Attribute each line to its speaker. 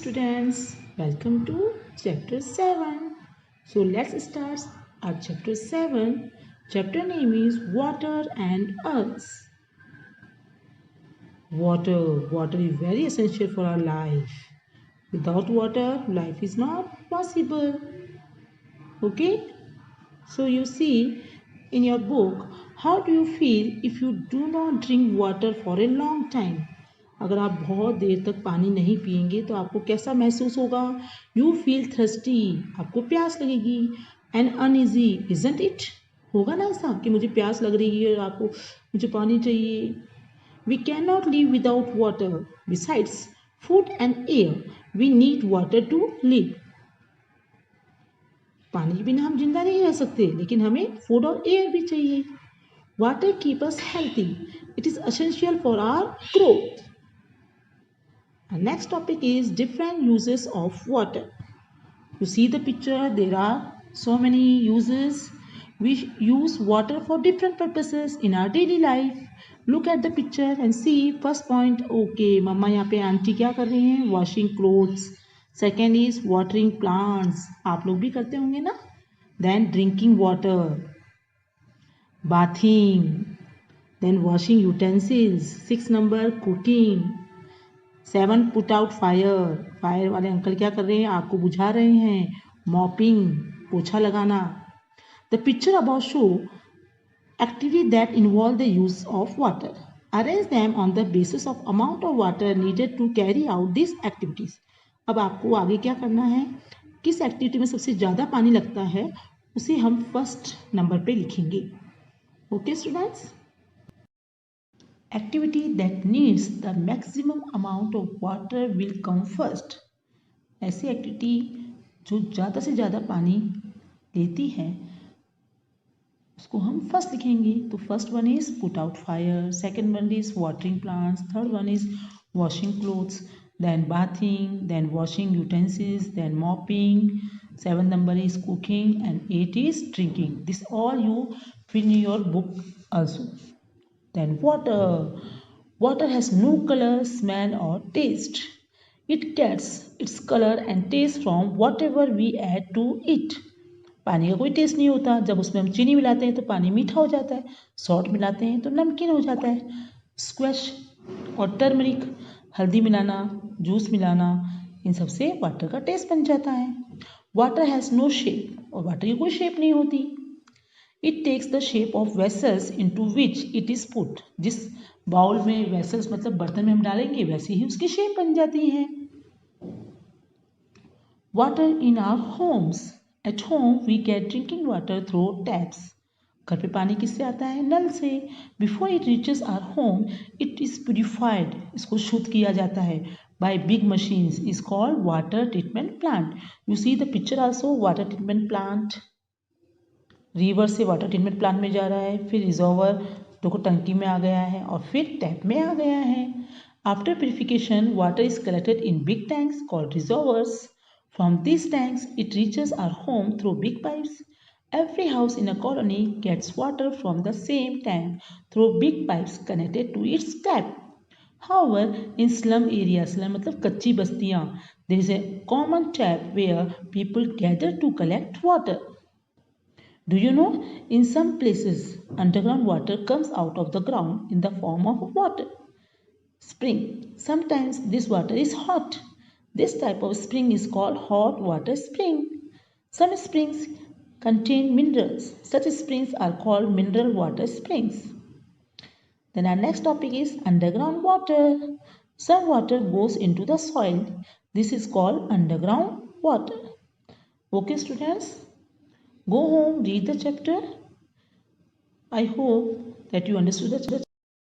Speaker 1: students, welcome to chapter 7. So let's start our chapter 7. Chapter name is Water and Earth. Water is very essential for our life. Without water, life is not possible. Okay? So you see in your book, how do you feel if you do not drink water for a long time? अगर आप बहुत देर तक पानी नहीं पिएंगे तो आपको कैसा महसूस होगा? यू फील थर्स्टी, आपको प्यास लगेगी, एंड अनईजी, इजंट इट? होगा ना ऐसा कि मुझे प्यास लग रही है और आपको मुझे पानी चाहिए. We can not live without water. Besides food and air, we need water to live. पानी के बिना हम जिंदा नहीं रह सकते, लेकिन हमें फूड और एयर भी चाहिए. Water keep us healthy. It is essential for our growth. Our next topic is different uses of water. You see the picture, there are so many uses. We use water for different purposes in our daily life. Look at the picture and see. First point, okay, मम्मा यहाँ पे aunty क्या कर रही हैं? Washing clothes. Second is watering plants. आप लोग भी करते होंगे ना? Then drinking water. Bathing. Then washing utensils. 6 number, cooking. 7 put out fire. Fire वाले अंकल क्या कर रहे हैं? आग को बुझा रहे हैं. मॉपिंग, पोछा लगाना. The picture about show activity that involve the use of water. Arrange them on the basis of amount of water needed to carry out this activities. अब आपको आगे क्या करना है? किस एक्टिविटी में सबसे ज़्यादा पानी लगता है उसे हम फर्स्ट नंबर पे लिखेंगे. Okay students? Activity that needs the maximum amount of water will come first. ऐसी एक्टिविटी जो ज़्यादा से ज़्यादा पानी लेती है उसको हम फर्स्ट लिखेंगे. तो first one is put out fire, second one is watering plants, third one is washing clothes, then bathing, then washing utensils, then mopping. 7 number is cooking and 8 is drinking. This all you fill in your book also. Then water. Water has no color, smell or taste. It gets its color and taste from whatever we add to it. पानी का कोई test नहीं होता. जब उसमें हम चीनी मिलाते हैं तो पानी मीठा हो जाता है, सॉल्ट मिलाते हैं तो नमकीन हो जाता है. स्क्वैश और टर्मरिक, हल्दी मिलाना, जूस मिलाना, इन सब से वाटर का टेस्ट बन जाता है. वाटर हैज़ नो शेप, और वाटर की कोई शेप नहीं होती. It takes the shape of vessels into which it is put. जिस बाउल में vessels मतलब बर्तन में हम डालेंगे वैसे ही उसकी शेप बन जाती है. Water in our homes. At home we get drinking water through taps. घर पे पानी किससे आता है? नल से. Before it reaches our home, it is purified. इसको शुद्ध किया जाता है by big machines. Is called water treatment plant. You see the picture also, water treatment plant. River से वाटर ट्रीटमेंट प्लांट में जा रहा है, फिर रिजर्वर देखो टंकी में आ गया है और फिर टैप में आ गया है. After purification water is collected in big tanks called reservoirs. From this tanks it reaches our home through big pipes. Every house in a colony gets water from the same tank through big pipes connected to its tap. However, in slum areas, slum मतलब कच्ची बस्तियाँ, there is a common tap where people gather to collect water. Do you know, in some places, underground water comes out of the ground in the form of water. Spring. Sometimes this water is hot. This type of spring is called hot water spring. Some springs contain minerals. Such springs are called mineral water springs. Then our next topic is underground water. Some water goes into the soil. This is called underground water. Okay, students? Go home, read the chapter. I hope that you understood the chapter.